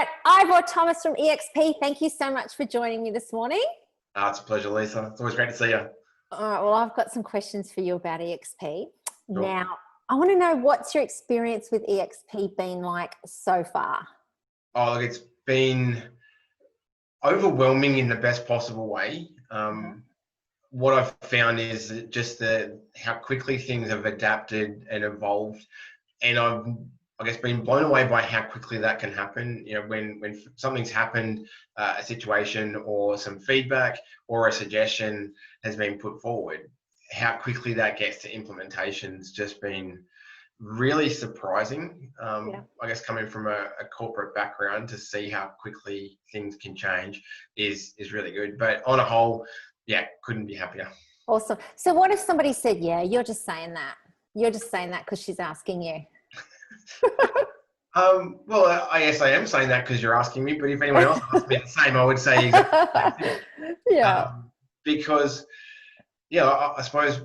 right, Ivor Thomas from eXp. Thank you so much for joining me this morning. It's a pleasure, Lisa. It's always great to see you. All right, well, I've got some questions for you about eXp. Sure. Now, I want to know, what's your experience with eXp been like so far? Oh, look, it's been overwhelming in the best possible way. What I've found is that just how quickly things have adapted and evolved, and I guess, been blown away by how quickly that can happen. You know, when something's happened, a situation or some feedback or a suggestion has been put forward, how quickly that gets to implementation's just been really surprising. I guess coming from a corporate background, to see how quickly things can change is really good. But on a whole, yeah, couldn't be happier. Awesome. So what if somebody said, yeah, you're just saying that? You're just saying that because she's asking you. Well, I guess I am saying that because you're asking me, but if anyone else asked me the same, I would say exactly the same thing. Yeah. Because, yeah, I suppose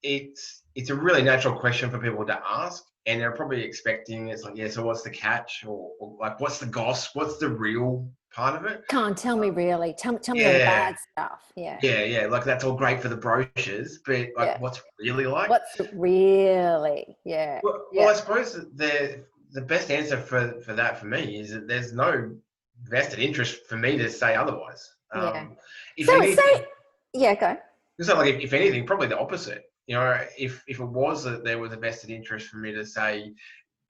it's a really natural question for people to ask, and they're probably expecting, it's like, yeah, so what's the catch, or like, what's the goss, what's the real part of it? Can't tell me really. Tell me all the bad stuff. Yeah. Like, that's all great for the brochures, but like, what's really like? What's really? Yeah. Well, I suppose that the best answer for that for me is that there's no vested interest for me to say otherwise. If anything, go. So, like, if anything, probably the opposite. You know, if it was that there was a vested interest for me to say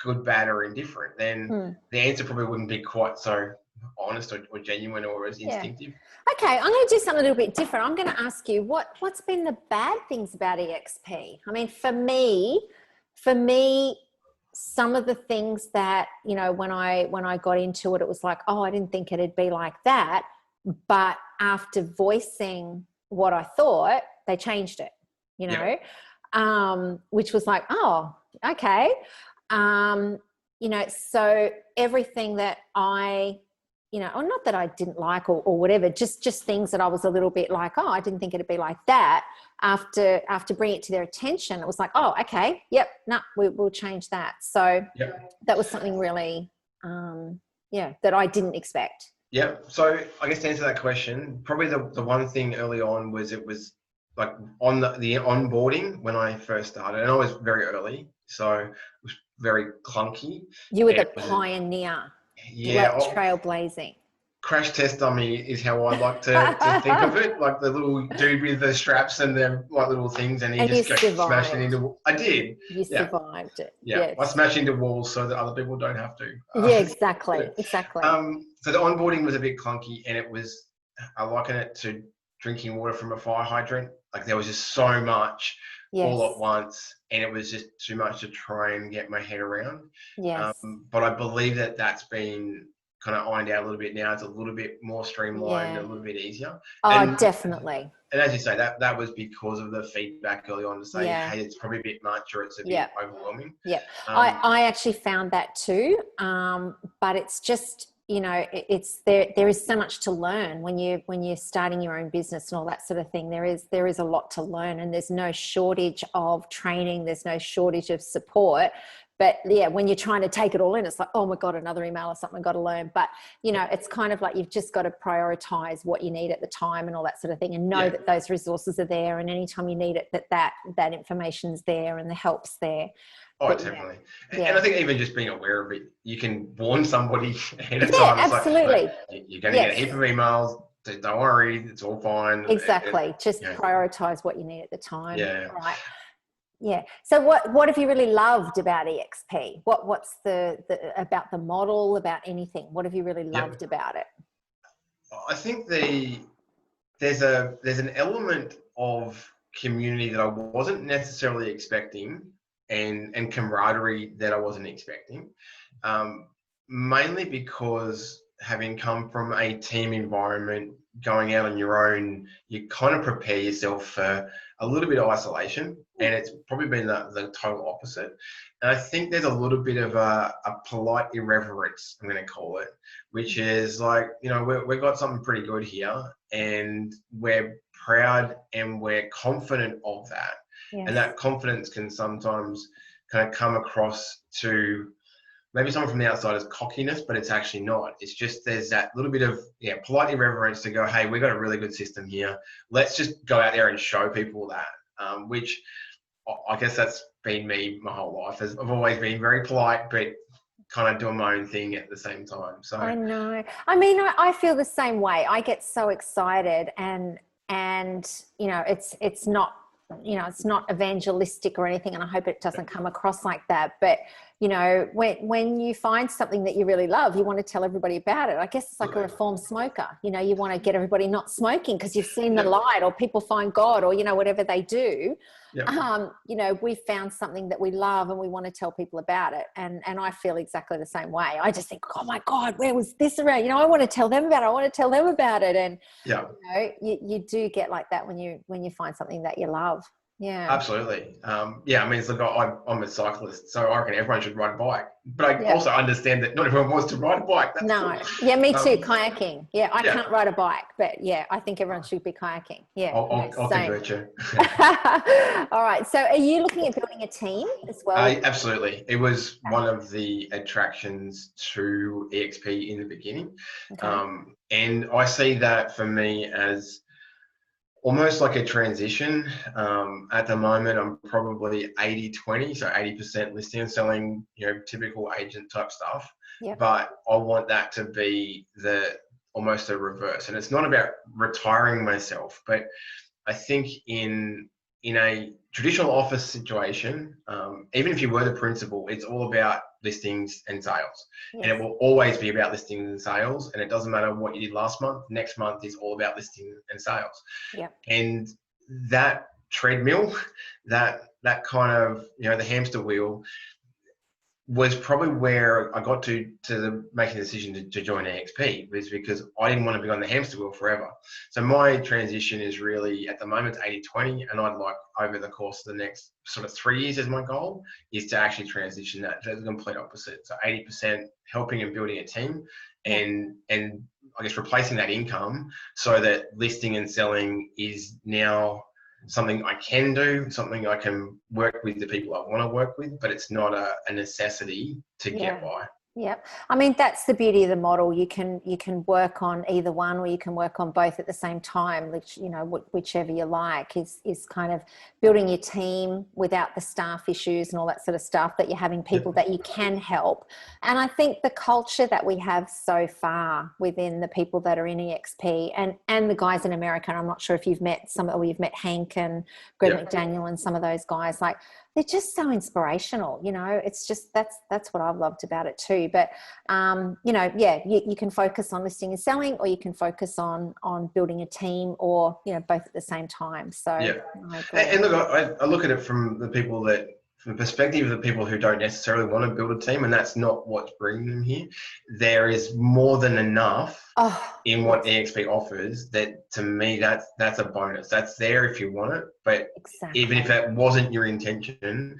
good, bad, or indifferent, then the answer probably wouldn't be quite so honest or genuine or as instinctive. Okay, I'm going to do something a little bit different. I'm going to ask you, what's been the bad things about eXp? I mean, for me, some of the things that, you know, when I got into it, it was like, oh, I didn't think it'd be like that. But after voicing what I thought, they changed it, you know, which was like, oh, okay. You know, so everything that or not that I didn't like or whatever, just things that I was a little bit like, oh, I didn't think it'd be like that. After bringing it to their attention, it was like, oh, okay, we'll change that. So that was something really, that I didn't expect. Yeah. So I guess to answer that question, probably the one thing early on was, it was like on the onboarding when I first started, and I was very early, so it was very clunky. You were the pioneer. Trailblazing. Crash test dummy is how I like to think of it, like the little dude with the straps and the like little things, and he just smashed it into. I did. You survived it. Yeah, yes. I smashed into walls so that other people don't have to. Yeah, exactly. So the onboarding was a bit clunky, and I liken it to drinking water from a fire hydrant. Like, there was just so much all at once, and it was just too much to try and get my head around. Yes. But I believe that that's been kind of ironed out a little bit now. It's a little bit more streamlined, a little bit easier. Oh, definitely. And as you say, that was because of the feedback early on to say, hey, it's probably a bit much, or it's a bit overwhelming. Yeah, I actually found that too. But it's just, you know, it's there is so much to learn when you're starting your own business and all that sort of thing. There is a lot to learn, and there's no shortage of training. There's no shortage of support. But yeah, when you're trying to take it all in, it's like, oh my God, another email or something I've got to learn. But, you know, it's kind of like, you've just got to prioritize what you need at the time and all that sort of thing, and know that those resources are there, and anytime you need it, that information's there and the help's there. Oh, but definitely. And I think even just being aware of it, you can warn somebody ahead of time. It's absolutely. Like, you're going to get a heap of emails. Don't worry, it's all fine. Exactly. Just prioritize what you need at the time. Yeah. Right. Yeah. So what have you really loved about eXp? What's the about the model, about anything? What have you really loved about it? I think there's an element of community that I wasn't necessarily expecting, and camaraderie that I wasn't expecting. Mainly because, having come from a team environment, going out on your own, you kind of prepare yourself for a little bit of isolation, and it's probably been the total opposite. And I think there's a little bit of a polite irreverence, I'm going to call it, which is like, you know, we've got something pretty good here, and we're proud and we're confident of that. Yes. And that confidence can sometimes kind of come across to maybe someone from the outside is cockiness, but it's actually not. It's just there's that little bit of polite irreverence to go, hey, we've got a really good system here. Let's just go out there and show people that, which I guess that's been me my whole life. I've always been very polite, but kind of doing my own thing at the same time. So I know. I mean, I feel the same way. I get so excited, and you know, it's not, you know, it's not evangelistic or anything, and I hope it doesn't come across like that. But you know, when you find something that you really love, you want to tell everybody about it. I guess it's like a reformed smoker. You know, you want to get everybody not smoking because you've seen the light, or people find God, or, you know, whatever they do. You know, we found something that we love and we want to tell people about it. And I feel exactly the same way. I just think, oh my God, where was this around? You know, I want to tell them about it. I want to tell them about it. And, you know, you do get like that when you find something that you love. Yeah, absolutely. I mean, it's like I'm a cyclist, so I reckon everyone should ride a bike. But I also understand that not everyone wants to ride a bike. That's no, cool. yeah, me too. Kayaking. Yeah, I can't ride a bike, but yeah, I think everyone should be kayaking. Yeah, I'll convert you. All right. So, are you looking at building a team as well? Absolutely. It was one of the attractions to eXp in the beginning, and I see that for me as almost like a transition. At the moment, I'm probably 80-20, so 80% listing and selling, you know, typical agent type stuff. But I want that to be almost a reverse. And it's not about retiring myself, but I think in a traditional office situation, even if you were the principal, it's all about listings and sales. And it will always be about listings and sales. And it doesn't matter what you did last month, next month is all about listings and sales. And that treadmill, that kind of, you know, the hamster wheel, was probably where I got to making the decision to join eXp, was because I didn't want to be on the hamster wheel forever. So my transition is really, at the moment, 80-20, and I'd like, over the course of the next sort of 3 years, as my goal is to actually transition that to the complete opposite. So 80% helping and building a team, and I guess replacing that income so that listing and selling is now something I can do, something I can work with the people I want to work with, but it's not a necessity to get by. Yeah. I mean, that's the beauty of the model. You can work on either one, or you can work on both at the same time, which, you know, whichever you like, is kind of building your team without the staff issues and all that sort of stuff, that you're having people that you can help. And I think the culture that we have so far within the people that are in eXp and the guys in America, and I'm not sure if you've met you've met Hank and Greg McDaniel and some of those guys, like, they're just so inspirational, you know. It's just, that's what I've loved about it too. But you know, you can focus on listing and selling, or you can focus on building a team, or, you know, both at the same time. So and look, I look at it from the perspective of the people who don't necessarily want to build a team, and that's not what's bringing them here. There is more than enough in what eXp offers, that to me, that's a bonus. That's there if you want it, but even if that wasn't your intention,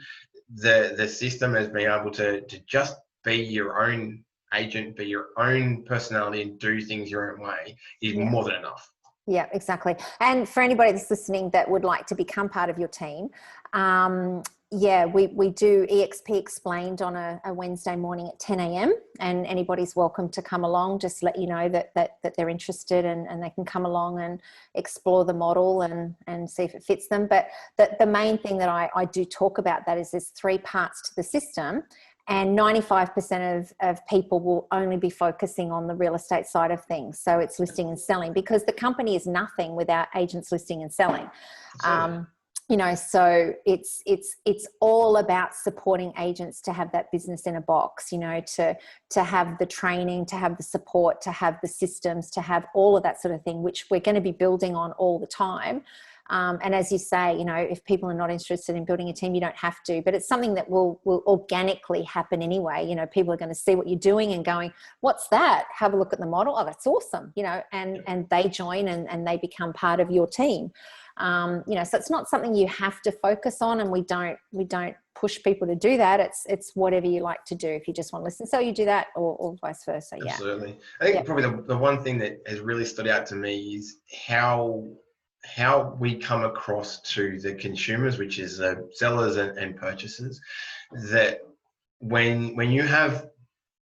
the system has been able to just be your own agent, be your own personality, and do things your own way is more than enough. Yeah, exactly. And for anybody that's listening that would like to become part of your team, we do eXp Explained on a Wednesday morning at 10 a.m. and anybody's welcome to come along. Just let you know that they're interested, and they can come along and explore the model and see if it fits them. But the main thing that I do talk about that is there's 3 parts to the system. And 95% of people will only be focusing on the real estate side of things. So it's listing and selling, because the company is nothing without agents listing and selling. You know, so it's all about supporting agents to have that business in a box, you know, to have the training, to have the support, to have the systems, to have all of that sort of thing, which we're going to be building on all the time. And as you say, you know, if people are not interested in building a team, you don't have to, but it's something that will organically happen anyway. You know, people are going to see what you're doing and going, what's that? Have a look at the model. Oh, that's awesome. You know, and they join and they become part of your team. You know, so it's not something you have to focus on, and we don't push people to do that. It's whatever you like to do. If you just want to listen, so you do that, or vice versa. Absolutely. I think probably the one thing that has really stood out to me is how we come across to the consumers, which is sellers and purchasers, that when you have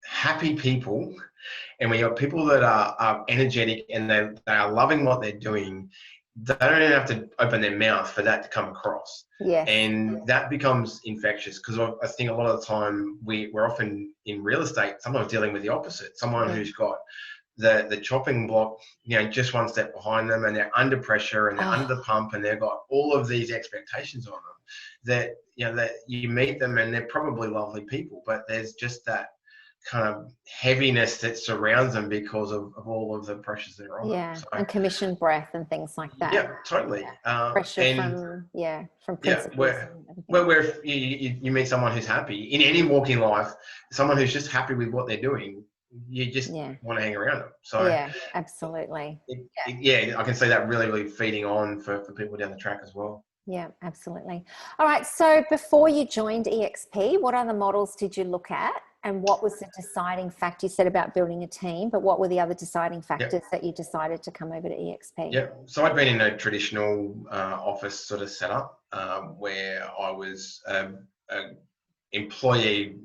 happy people, and when you've got people that are energetic and they are loving what they're doing, they don't even have to open their mouth for that to come across. Yes. And that becomes infectious, because I think a lot of the time we're often in real estate sometimes dealing with the opposite. Someone who's got the chopping block, just one step behind them, and they're under pressure and they're under the pump, and they've got all of these expectations on them that, that you meet them and they're probably lovely people, but there's just that kind of heaviness that surrounds them because of all of the pressures that are on them. So, and commission breath and things like that. Yeah, totally. Pressure from principals. Where you meet someone who's happy in any walk in life, someone who's just happy with what they're doing, you just want to hang around them. So absolutely. I can see that really feeding on for people down the track as well. Yeah, absolutely. All right. So before you joined eXp, what other models did you look at? And what was the deciding factor? You said about building a team, but what were the other deciding factors that you decided to come over to eXp? Yeah, so I'd been in a traditional office sort of setup where I was an employee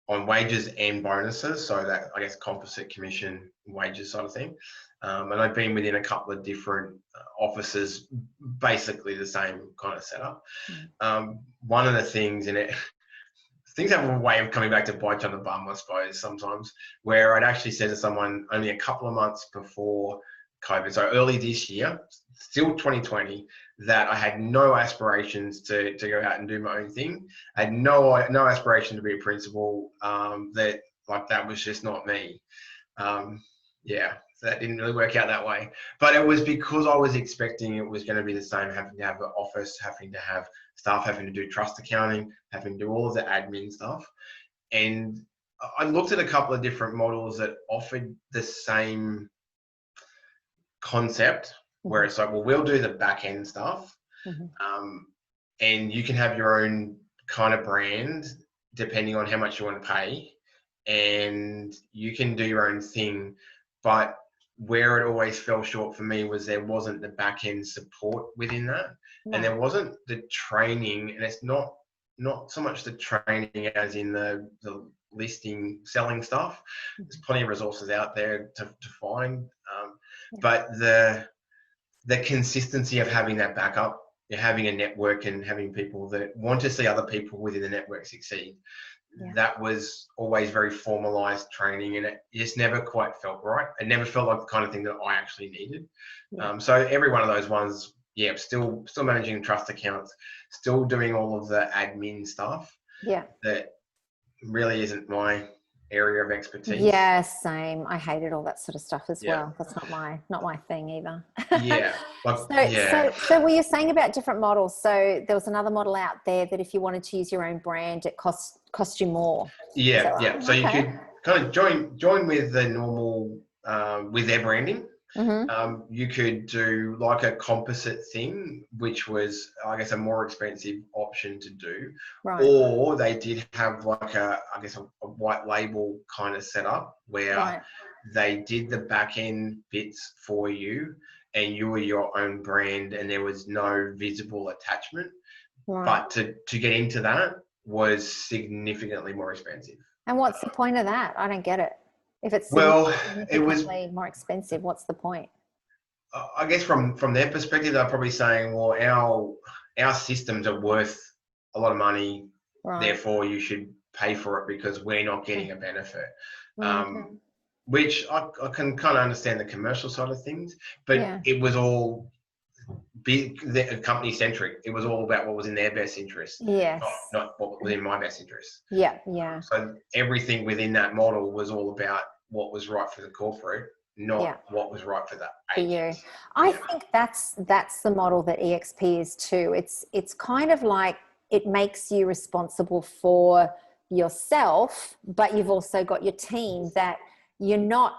on wages and bonuses, so that, I guess, composite commission wages sort of thing. And I'd been within a couple of different offices, basically the same kind of setup. One of the things in it, things have a way of coming back to bite you on the bum, I suppose, sometimes, where I'd actually said to someone only a couple of months before COVID, so early this year, still 2020, that I had no aspirations to go out and do my own thing. I had no aspiration to be a principal, that was just not me. So that didn't really work out that way. But it was because I was expecting it was going to be the same, having to have an office, having to have staff, having to do trust accounting, having to do all of the admin stuff. And I looked at a couple of different models that offered the same concept, where it's like, well, we'll do the back end stuff, and you can have your own kind of brand depending on how much you want to pay, and you can do your own thing. But where it always fell short for me was there wasn't the back end support within that, and there wasn't the training, and it's not so much the training as in the listing, selling stuff. There's plenty of resources out there to find, but the consistency of having that backup, having a network and having people that want to see other people within the network succeed, that was always very formalized training, and it just never quite felt right. It never felt like the kind of thing that I actually needed. So every one of those ones, still managing trust accounts, still doing all of the admin stuff. That really isn't my area of expertise. Yeah, same. I hated all that sort of stuff as well. That's not my thing either. So were you saying about different models? So there was another model out there that if you wanted to use your own brand, it cost you more. Right? So you could kind of join with the normal with their branding. You could do like a composite thing, which was, I guess, a more expensive option to do. Or they did have like a white label kind of setup where they did the back end bits for you, and you were your own brand, and there was no visible attachment. But to get into that was significantly more expensive. And what's the point of that? I don't get it. If it's it was more expensive, what's the point? I guess from their perspective, they're probably saying, well, our systems are worth a lot of money, therefore you should pay for it because we're not getting a benefit. Which I can kind of understand the commercial side of things, but it was all the company centric. It was all about what was in their best interest, not what was in my best interest. So everything within that model was all about what was right for the corporate, not what was right for that agent. I think that's the model that eXp is too. It's kind of like it makes you responsible for yourself, but you've also got your team that you're not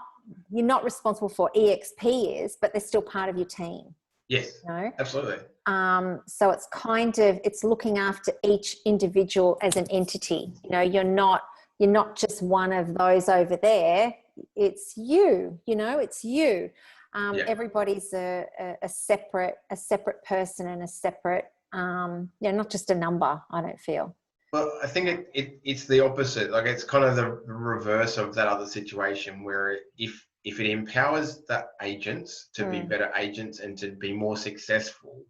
responsible for. eXp is, but they're still part of your team. Yes, absolutely. So it's looking after each individual as an entity. You're not just one of those over there. It's you. It's you. Everybody's a separate person and a separate. Not just a number. I don't feel. Well, I think it's the opposite. Like it's kind of the reverse of that other situation where if it empowers the agents to be better agents and to be more successful,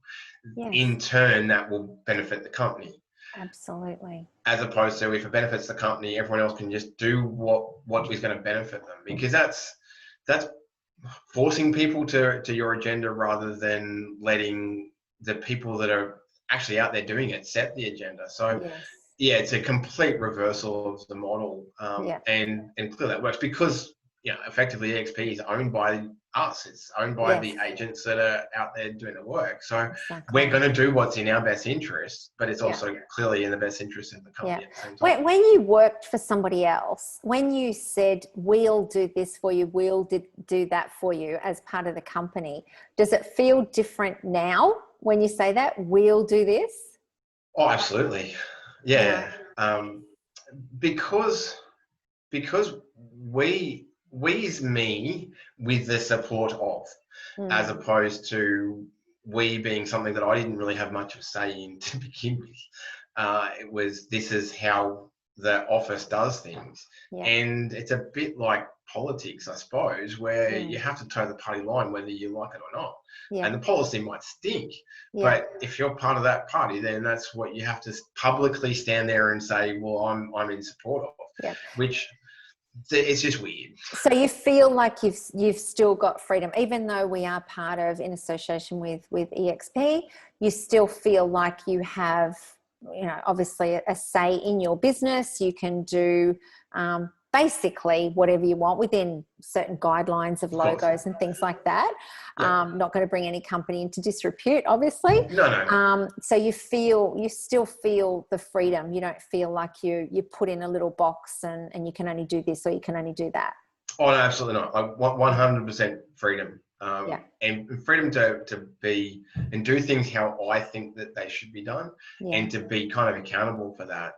Yes, in turn that will benefit the company. absolutely. As opposed to if it benefits the company, everyone else can just do what is going to benefit them, because that's forcing people to your agenda rather than letting the people that are actually out there doing it set the agenda. So Yes. yeah, it's a complete reversal of the model, Yeah. and clearly that works because effectively eXp is owned by us. It's owned by Yes. the agents that are out there doing the work. So Exactly. we're going to do what's in our best interest, but it's Yeah. also clearly in the best interest of the company Yeah. at the same time. When you worked for somebody else, when you said, we'll do this for you, we'll do that for you as part of the company, does it feel different now when you say that? We'll do this? Oh, absolutely. Yeah. Because we is me with the support of, as opposed to we being something that I didn't really have much of a say in to begin with. It was, this is how the office does things. Yeah. And it's a bit like politics, I suppose, where you have to toe the party line whether you like it or not. Yeah. And the policy might stink, Yeah. but if you're part of that party, then that's what you have to publicly stand there and say, well, I'm in support of. Yeah. Which, it's just weird. So you feel like you've still got freedom, even though we are part of, in association with eXp, you still feel like you have, obviously a say in your business. You can do basically whatever you want within certain guidelines of logos and things like that. Yeah. Not going to bring any company into disrepute, obviously. No. So you still feel the freedom. You don't feel like you put in a little box and you can only do this or you can only do that. Oh, no, absolutely not. I want 100% freedom. And freedom to be and do things how I think that they should be done, and to be kind of accountable for that.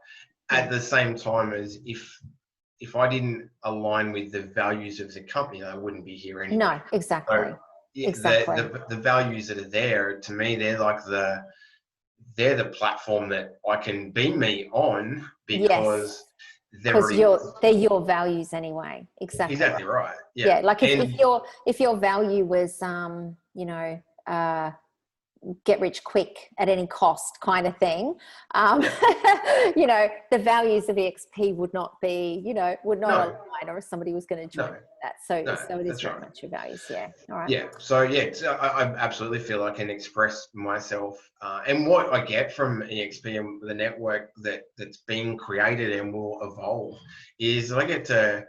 At the same time as if I didn't align with the values of the company, I wouldn't be here anyway. No, exactly. So, exactly. The values that are there, to me, they're like they're the platform that I can be me on, because they're your values anyway. Exactly right. Yeah. Like if your value was get rich quick at any cost kind of thing, the values of eXp would not align, or if somebody was going to join that. So it is very much your values. Yeah. All right. Yeah. So I absolutely feel I can express myself, and what I get from eXp and the network that's being created and will evolve is I get to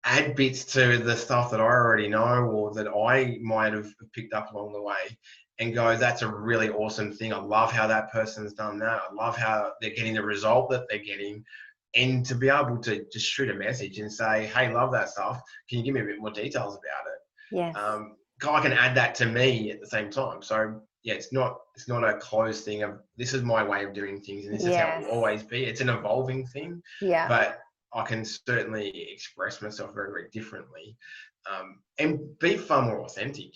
add bits to the stuff that I already know or that I might have picked up along the way, and go, that's a really awesome thing. I love how that person's done that. I love how they're getting the result that they're getting. And to be able to just shoot a message and say, hey, love that stuff. Can you give me a bit more details about it? Yeah. I can add that to me at the same time. So yeah, it's not a closed thing of this is my way of doing things and this is how it will always be. It's an evolving thing. Yeah. But I can certainly express myself very, very differently, and be far more authentic.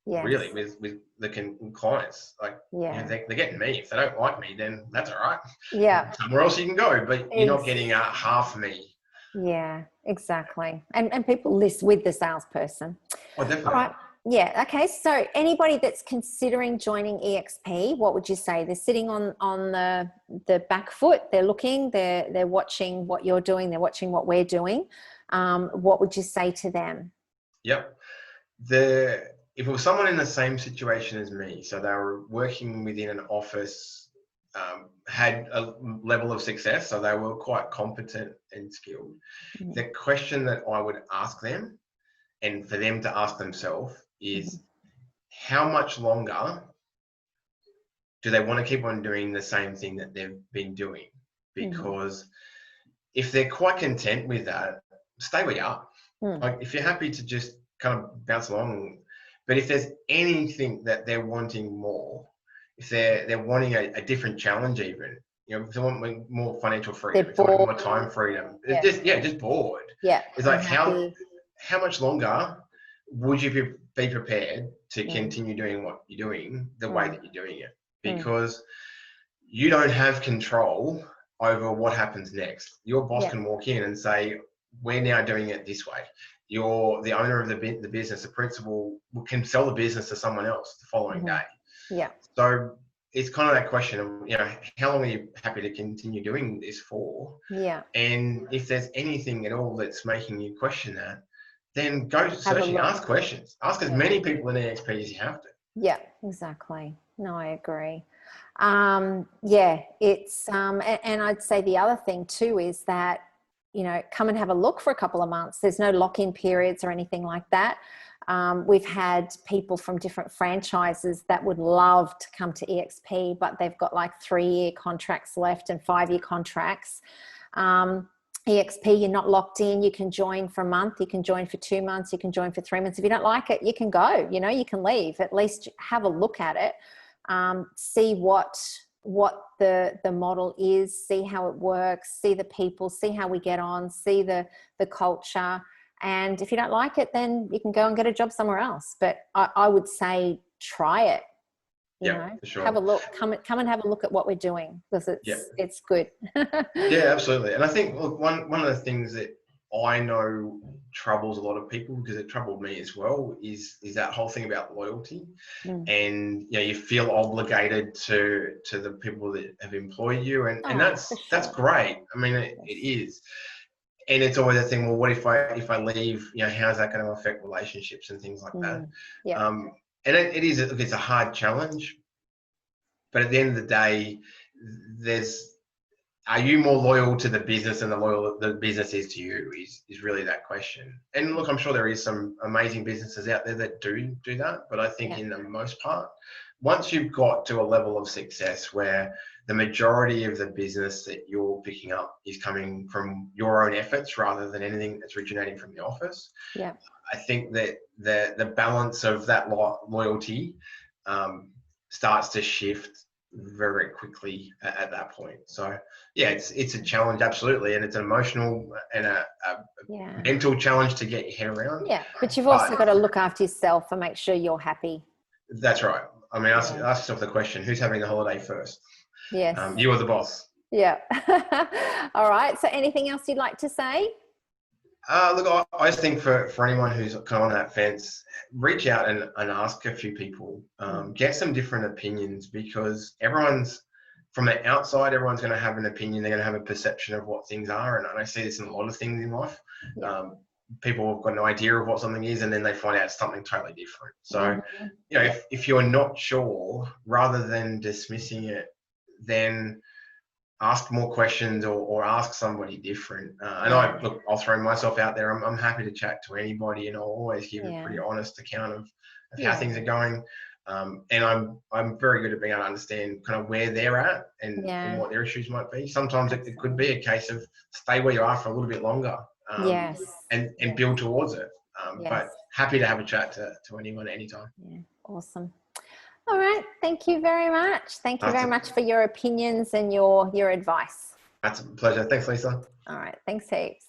Yes. Really, with the clients, like they're getting me. If they don't like me, then that's all right. Yeah, somewhere else you can go, but you're not getting half me. Yeah, exactly. And people list with the salesperson. Oh, definitely. All right. Yeah. Okay. So anybody that's considering joining eXp, what would you say? They're sitting on the back foot. They're looking. They're watching what you're doing. They're watching what we're doing. What would you say to them? Yep. If it was someone in the same situation as me, so they were working within an office, had a level of success, so they were quite competent and skilled. Mm-hmm. The question that I would ask them, and for them to ask themselves, is how much longer do they want to keep on doing the same thing that they've been doing? Because if they're quite content with that, stay where you are. Like if you're happy to just kind of bounce along, but if there's anything that they're wanting more, if they're wanting a different challenge, even, if they want more financial freedom, if they want more time freedom, just bored. Yeah. It's like how much longer would you be prepared to continue doing what you're doing the way that you're doing it? Because you don't have control over what happens next. Your boss Yeah. can walk in and say, we're now doing it this way. You're the owner of the business, the principal can sell the business to someone else the following day. Yeah. So it's kind of that question of, you know, how long are you happy to continue doing this for? Yeah. And if there's anything at all that's making you question that, then go searching, ask questions, ask as many people in eXp as you have to. Yeah, exactly. No, I agree. Yeah, it's, and I'd say the other thing too is that, you know, come and have a look for a couple of months. There's no lock-in periods or anything like that. We've had people from different franchises that would love to come to eXp, but they've got like 3-year contracts left and 5-year contracts. eXp, you're not locked in. You can join for a month, you can join for 2 months, you can join for 3 months. If you don't like it, you can go, you know, you can leave. At least have a look at it, see what the model is, see how it works, see the people, see how we get on, see the culture. And if you don't like it, then you can go and get a job somewhere else. But I would say try it. You know, for sure. have a look. Come and have a look at what we're doing, because it's good. Yeah, absolutely. And I think, look, one of the things that I know troubles a lot of people, because it troubled me as well, is that whole thing about loyalty. And you know, you feel obligated to the people that have employed you, and that's great. I mean, it is. And it's always a thing, well, what if I leave, you know, how's that going to affect relationships and things like that? Yeah. And it's a hard challenge, but at the end of the day, are you more loyal to the business than the business is to you, is really that question. And look, I'm sure there is some amazing businesses out there that do that, but I think in the most part, once you've got to a level of success where the majority of the business that you're picking up is coming from your own efforts rather than anything that's originating from the office, I think that the balance of that loyalty starts to shift very quickly at that point. So yeah, it's a challenge, absolutely, and it's an emotional and a mental challenge to get your head around. Yeah, but you've also got to look after yourself and make sure you're happy. That's right. I mean, ask yourself the question: who's having the holiday first? Yes. You or the boss? Yeah. All right. So, anything else you'd like to say? Look, I just think for anyone who's kind of on that fence, reach out and ask a few people, get some different opinions, because from the outside, everyone's going to have an opinion. They're going to have a perception of what things are. And I see this in a lot of things in life. People have got an idea of what something is, and then they find out it's something totally different. So, you know, if you're not sure, rather than dismissing it, then ask more questions or ask somebody different. And I'll throw myself out there. I'm happy to chat to anybody, and I'll always give a pretty honest account of how things are going. And I'm very good at being able to understand kind of where they're at and what their issues might be. Sometimes it could be a case of stay where you are for a little bit longer, and build towards it. But happy to have a chat to anyone at any time. Yeah, awesome. All right. Thank you very much. Thank you very much for your opinions and your advice. That's a pleasure. Thanks, Lisa. All right. Thanks heaps.